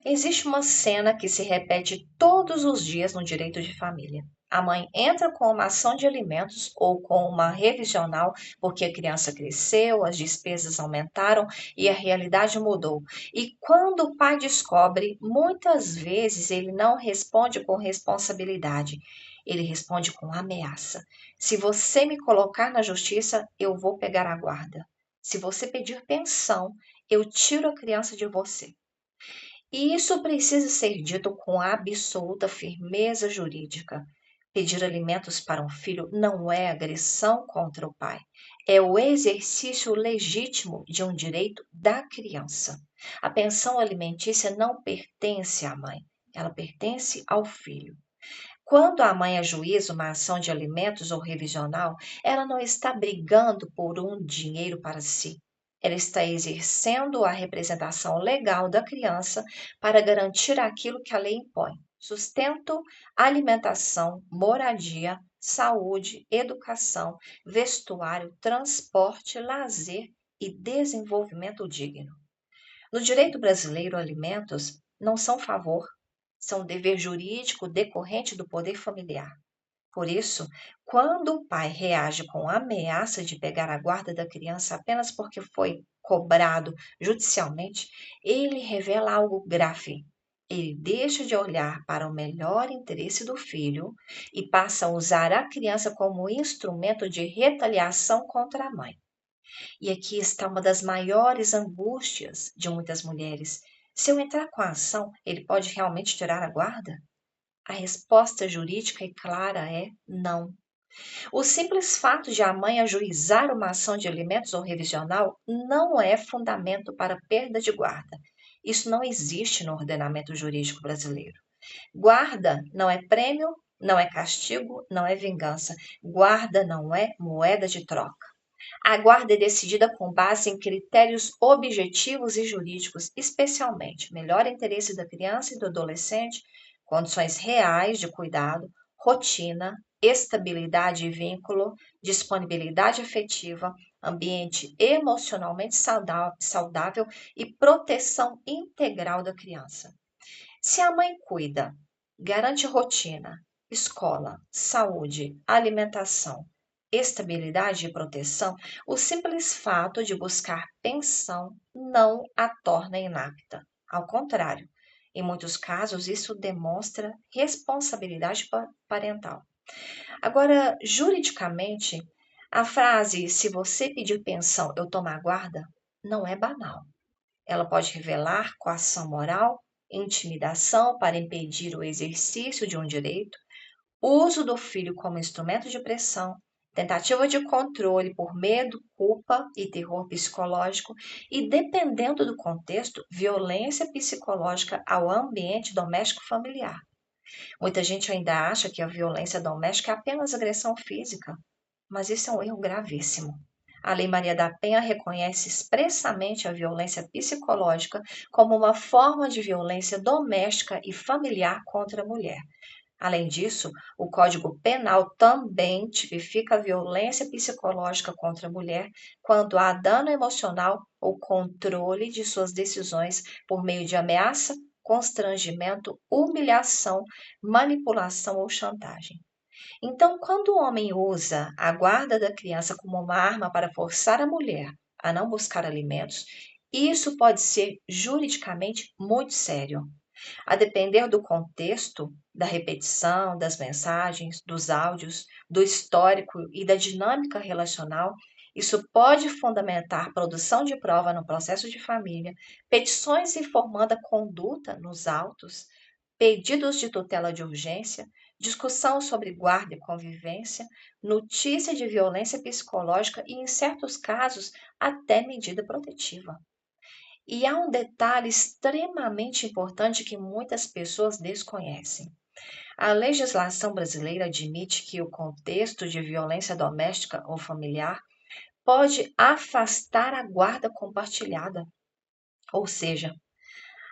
Existe uma cena que se repete todos os dias no direito de família. A mãe entra com uma ação de alimentos ou com uma revisional porque a criança cresceu, as despesas aumentaram e a realidade mudou. E quando o pai descobre, muitas vezes ele não responde com responsabilidade, ele responde com ameaça. Se você me colocar na justiça, eu vou pegar a guarda. Se você pedir pensão, eu tiro a criança de você. E isso precisa ser dito com absoluta firmeza jurídica. Pedir alimentos para um filho não é agressão contra o pai, é o exercício legítimo de um direito da criança. A pensão alimentícia não pertence à mãe, ela pertence ao filho. Quando a mãe ajuiza uma ação de alimentos ou revisional, ela não está brigando por um dinheiro para si. Ela está exercendo a representação legal da criança para garantir aquilo que a lei impõe: sustento, alimentação, moradia, saúde, educação, vestuário, transporte, lazer e desenvolvimento digno. No direito brasileiro, alimentos não são favor, são dever jurídico decorrente do poder familiar. Por isso, quando o pai reage com ameaça de pegar a guarda da criança apenas porque foi cobrado judicialmente, ele revela algo grave. Ele deixa de olhar para o melhor interesse do filho e passa a usar a criança como instrumento de retaliação contra a mãe. E aqui está uma das maiores angústias de muitas mulheres. Se eu entrar com a ação, ele pode realmente tirar a guarda? A resposta jurídica e clara é não. O simples fato de a mãe ajuizar uma ação de alimentos ou revisional não é fundamento para perda de guarda. Isso não existe no ordenamento jurídico brasileiro. Guarda não é prêmio, não é castigo, não é vingança. Guarda não é moeda de troca. A guarda é decidida com base em critérios objetivos e jurídicos, especialmente melhor interesse da criança e do adolescente, condições reais de cuidado, rotina, estabilidade e vínculo, disponibilidade afetiva, ambiente emocionalmente saudável e proteção integral da criança. Se a mãe cuida, garante rotina, escola, saúde, alimentação, estabilidade e proteção, o simples fato de buscar pensão não a torna inapta. Ao contrário, em muitos casos, isso demonstra responsabilidade parental. Agora, juridicamente, a frase "se você pedir pensão, eu tomo a guarda" não é banal. Ela pode revelar coação moral, intimidação para impedir o exercício de um direito, uso do filho como instrumento de pressão, tentativa de controle por medo, culpa e terror psicológico e, dependendo do contexto, violência psicológica ao ambiente doméstico familiar. Muita gente ainda acha que a violência doméstica é apenas agressão física, mas isso é um erro gravíssimo. A Lei Maria da Penha reconhece expressamente a violência psicológica como uma forma de violência doméstica e familiar contra a mulher. Além disso, o Código Penal também tipifica a violência psicológica contra a mulher quando há dano emocional ou controle de suas decisões por meio de ameaça, constrangimento, humilhação, manipulação ou chantagem. Então, quando o homem usa a guarda da criança como uma arma para forçar a mulher a não buscar alimentos, isso pode ser juridicamente muito sério. A depender do contexto, da repetição, das mensagens, dos áudios, do histórico e da dinâmica relacional, isso pode fundamentar produção de prova no processo de família, petições informando a conduta nos autos, pedidos de tutela de urgência, discussão sobre guarda e convivência, notícia de violência psicológica e, em certos casos, até medida protetiva. E há um detalhe extremamente importante que muitas pessoas desconhecem. A legislação brasileira admite que o contexto de violência doméstica ou familiar pode afastar a guarda compartilhada, ou seja,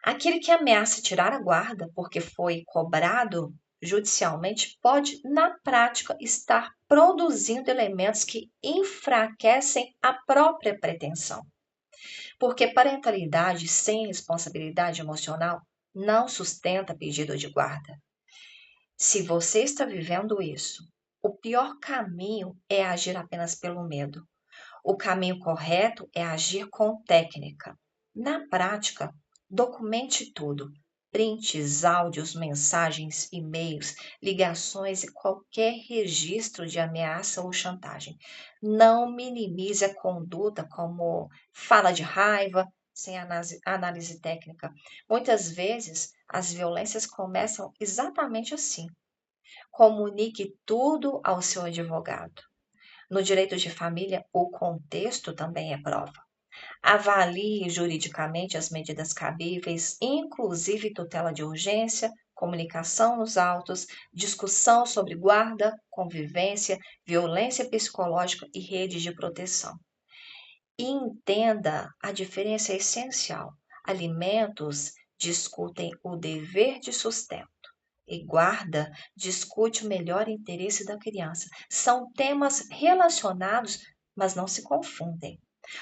aquele que ameaça tirar a guarda porque foi cobrado judicialmente pode, na prática, estar produzindo elementos que enfraquecem a própria pretensão. Porque parentalidade sem responsabilidade emocional não sustenta pedido de guarda. Se você está vivendo isso, o pior caminho é agir apenas pelo medo. O caminho correto é agir com técnica. Na prática, documente tudo: prints, áudios, mensagens, e-mails, ligações e qualquer registro de ameaça ou chantagem. Não minimize a conduta como fala de raiva, sem análise técnica. Muitas vezes, as violências começam exatamente assim. Comunique tudo ao seu advogado. No direito de família, o contexto também é prova. Avalie juridicamente as medidas cabíveis, inclusive tutela de urgência, comunicação nos autos, discussão sobre guarda, convivência, violência psicológica e redes de proteção. E entenda a diferença essencial. Alimentos discutem o dever de sustento e guarda discute o melhor interesse da criança. São temas relacionados, mas não se confundem.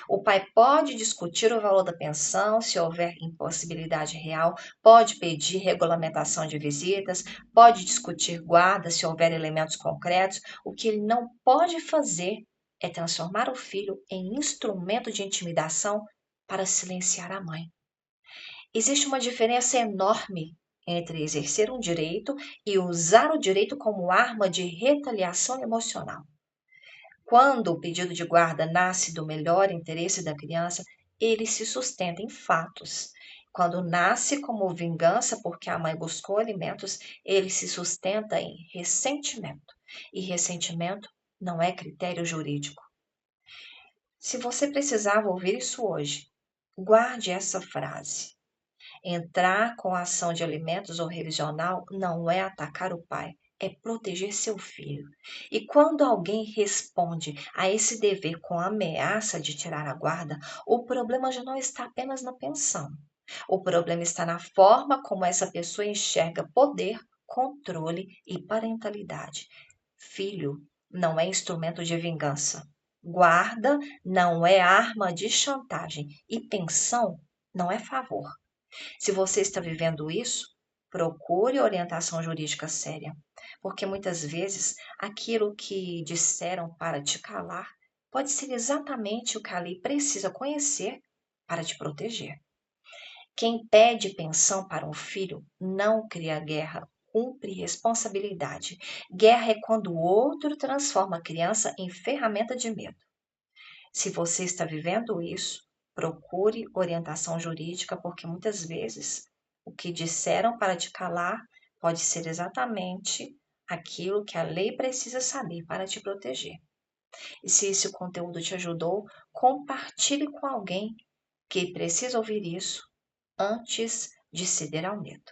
O pai pode discutir o valor da pensão se houver impossibilidade real, pode pedir regulamentação de visitas, pode discutir guarda se houver elementos concretos. O que ele não pode fazer é transformar o filho em instrumento de intimidação para silenciar a mãe. Existe uma diferença enorme entre exercer um direito e usar o direito como arma de retaliação emocional. Quando o pedido de guarda nasce do melhor interesse da criança, ele se sustenta em fatos. Quando nasce como vingança porque a mãe buscou alimentos, ele se sustenta em ressentimento. E ressentimento não é critério jurídico. Se você precisava ouvir isso hoje, guarde essa frase. Entrar com a ação de alimentos ou revisional não é atacar o pai, é proteger seu filho. E quando alguém responde a esse dever com a ameaça de tirar a guarda, o problema já não está apenas na pensão. O problema está na forma como essa pessoa enxerga poder, controle e parentalidade. Filho não é instrumento de vingança. Guarda não é arma de chantagem. E pensão não é favor. Se você está vivendo isso, procure orientação jurídica séria, porque muitas vezes aquilo que disseram para te calar pode ser exatamente o que a lei precisa conhecer para te proteger. Quem pede pensão para um filho não cria guerra, cumpre responsabilidade. Guerra é quando o outro transforma a criança em ferramenta de medo. Se você está vivendo isso, procure orientação jurídica, porque muitas vezes o que disseram para te calar pode ser exatamente aquilo que a lei precisa saber para te proteger. E se esse conteúdo te ajudou, compartilhe com alguém que precisa ouvir isso antes de ceder ao medo.